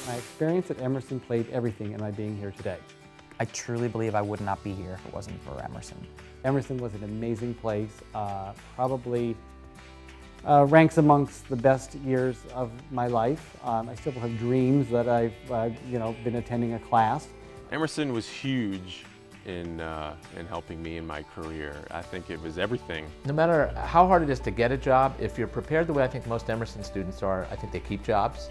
My experience at Emerson played everything in my being here today. I truly believe I would not be here if it wasn't for Emerson. Emerson was an amazing place, probably ranks amongst the best years of my life. I still have dreams that I've been attending a class. Emerson was huge in helping me in my career. I think it was everything. No matter how hard it is to get a job, if you're prepared the way I think most Emerson students are, I think they keep jobs.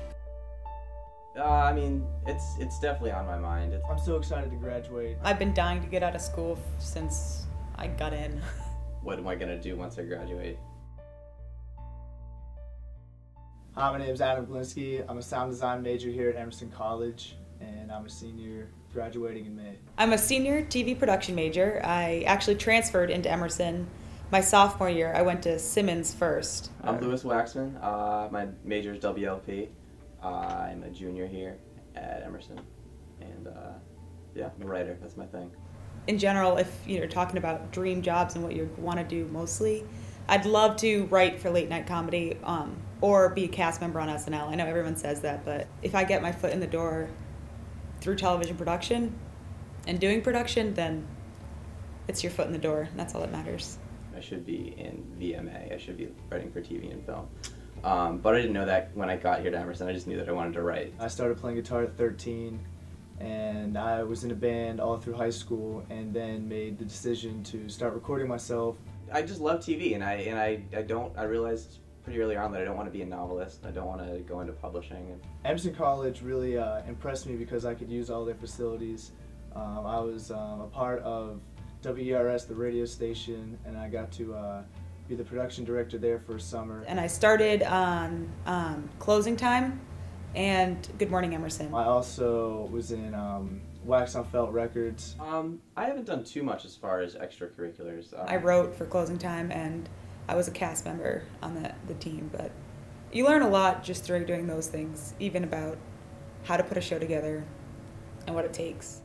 I mean, it's definitely on my mind. I'm so excited to graduate. I've been dying to get out of school since I got in. What am I gonna do once I graduate? Hi, my name is Adam Glinsky. I'm a sound design major here at Emerson College, and I'm a senior graduating in May. I'm a senior TV production major. I actually transferred into Emerson my sophomore year. I went to Simmons first. I'm Lewis Waxman. My major is WLP. I'm a junior here at Emerson, and yeah, I'm a writer. That's my thing. In general, if you're talking about dream jobs and what you want to do mostly, I'd love to write for late night comedy or be a cast member on SNL. I know everyone says that, but if I get my foot in the door through television production and doing production, then it's your foot in the door, and that's all that matters. I should be in VMA. I should be writing for TV and film. But I didn't know that when I got here to Emerson. I just knew that I wanted to write. I started playing guitar at 13, and I was in a band all through high school, and then made the decision to start recording myself. I just love TV, and I realized pretty early on that I don't want to be a novelist. I don't want to go into publishing. Emerson College really impressed me because I could use all their facilities. I was a part of WERS, the radio station, and I got to be the production director there for a summer. And I started on Closing Time and Good Morning Emerson. I also was in Wax on Felt Records. I haven't done too much as far as extracurriculars. I wrote for Closing Time, and I was a cast member on the team, but you learn a lot just through doing those things, even about how to put a show together and what it takes.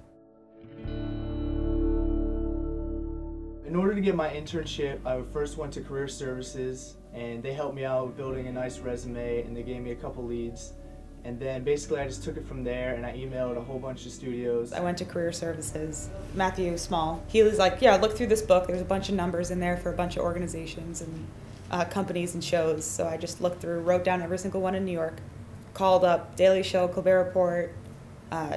In order to get my internship, I first went to Career Services, and they helped me out with building a nice resume, and they gave me a couple leads. And then basically I just took it from there, and I emailed a whole bunch of studios. I went to Career Services. Matthew Small, he was like, yeah, look through this book. There's a bunch of numbers in there for a bunch of organizations and companies and shows. So I just looked through, wrote down every single one in New York, called up Daily Show, Colbert Report,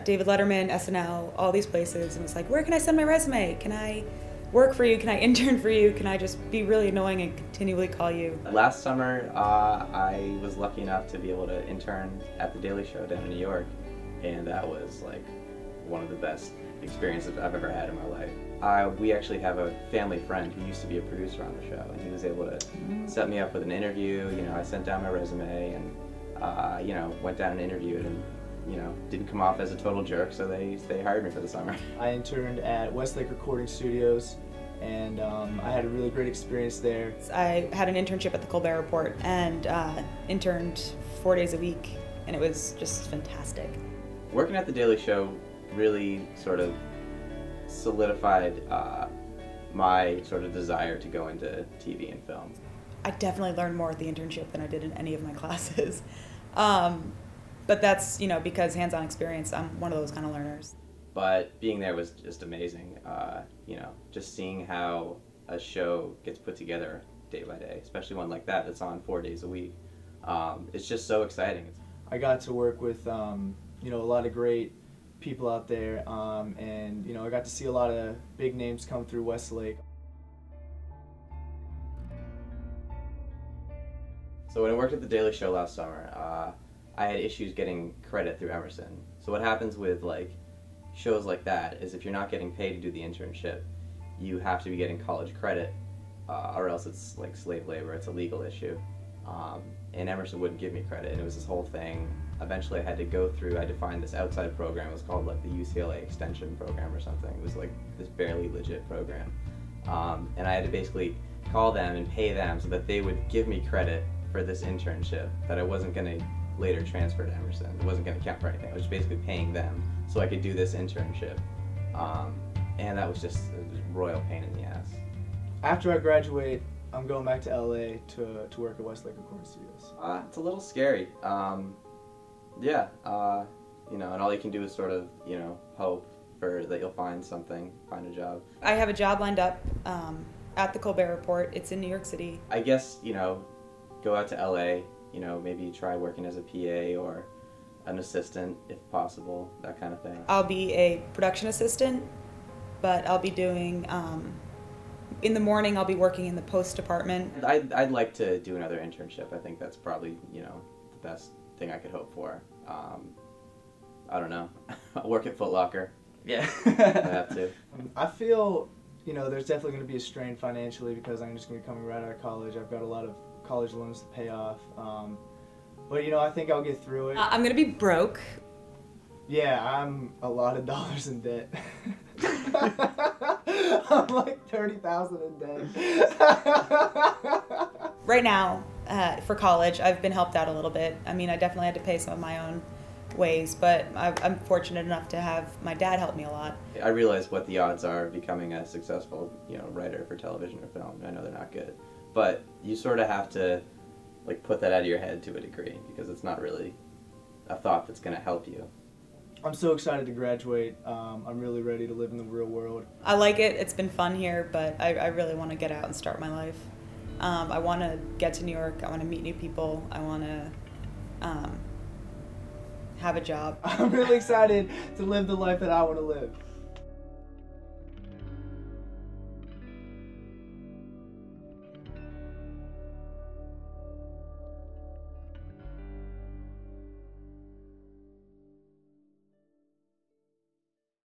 David Letterman, SNL, all these places, and was like, where can I send my resume? Can I work for you? Can I intern for you? Can I just be really annoying and continually call you? Last summer, I was lucky enough to be able to intern at the Daily Show down in New York, and that was like one of the best experiences I've ever had in my life. We actually have a family friend who used to be a producer on the show, and he was able to set me up with an interview. You know, I sent down my resume and went down and interviewed, and didn't come off as a total jerk, so they hired me for the summer. I interned at Westlake Recording Studios, and I had a really great experience there. I had an internship at the Colbert Report and interned 4 days a week, and it was just fantastic. Working at the Daily Show really sort of solidified my sort of desire to go into TV and film. I definitely learned more at the internship than I did in any of my classes. But that's, because hands-on experience, I'm one of those kind of learners. But being there was just amazing, just seeing how a show gets put together day by day, especially one like that that's on 4 days a week. It's just so exciting. I got to work with, a lot of great people out there, and, I got to see a lot of big names come through Westlake. So when I worked at the Daily Show last summer, I had issues getting credit through Emerson. So what happens with shows like that is if you're not getting paid to do the internship, you have to be getting college credit, or else it's like slave labor. It's a legal issue. And Emerson wouldn't give me credit, and it was this whole thing. Eventually I had to find this outside program. It was called the UCLA Extension Program or something. It was like this barely legit program. And I had to basically call them and pay them so that they would give me credit for this internship that I wasn't going to later transfer to Emerson. It wasn't going to count for anything. I was basically paying them so I could do this internship. And that was just a royal pain in the ass. After I graduate, I'm going back to LA to work at Westlake Recording Studios. It's a little scary. you know, and all you can do is sort of, you know, hope for that you'll find something, find a job. I have a job lined up at the Colbert Report. It's in New York City. I guess, you know, go out to LA, you know, maybe try working as a PA or an assistant if possible, that kind of thing. I'll be a production assistant, but I'll be doing, in the morning I'll be working in the post department. I'd like to do another internship. I think that's probably, you know, the best thing I could hope for. I don't know. I'll work at Foot Locker. Yeah. I have to. I feel, you know, there's definitely going to be a strain financially because I'm just going to be coming right out of college. I've got a lot of college loans to pay off. But, you know, I think I'll get through it. I'm going to be broke. Yeah, I'm a lot of dollars in debt. I'm like 30,000 in debt. Right now, for college, I've been helped out a little bit. I mean, I definitely had to pay some of my own ways, but I'm fortunate enough to have my dad help me a lot. I realize what the odds are of becoming a successful, you know, writer for television or film. I know they're not good, but you sort of have to, like, put that out of your head to a degree because it's not really a thought that's going to help you. I'm so excited to graduate. I'm really ready to live in the real world. I like it. It's been fun here, but I really want to get out and start my life. I want to get to New York. I want to meet new people. I want to have a job. I'm really excited to live the life that I want to live.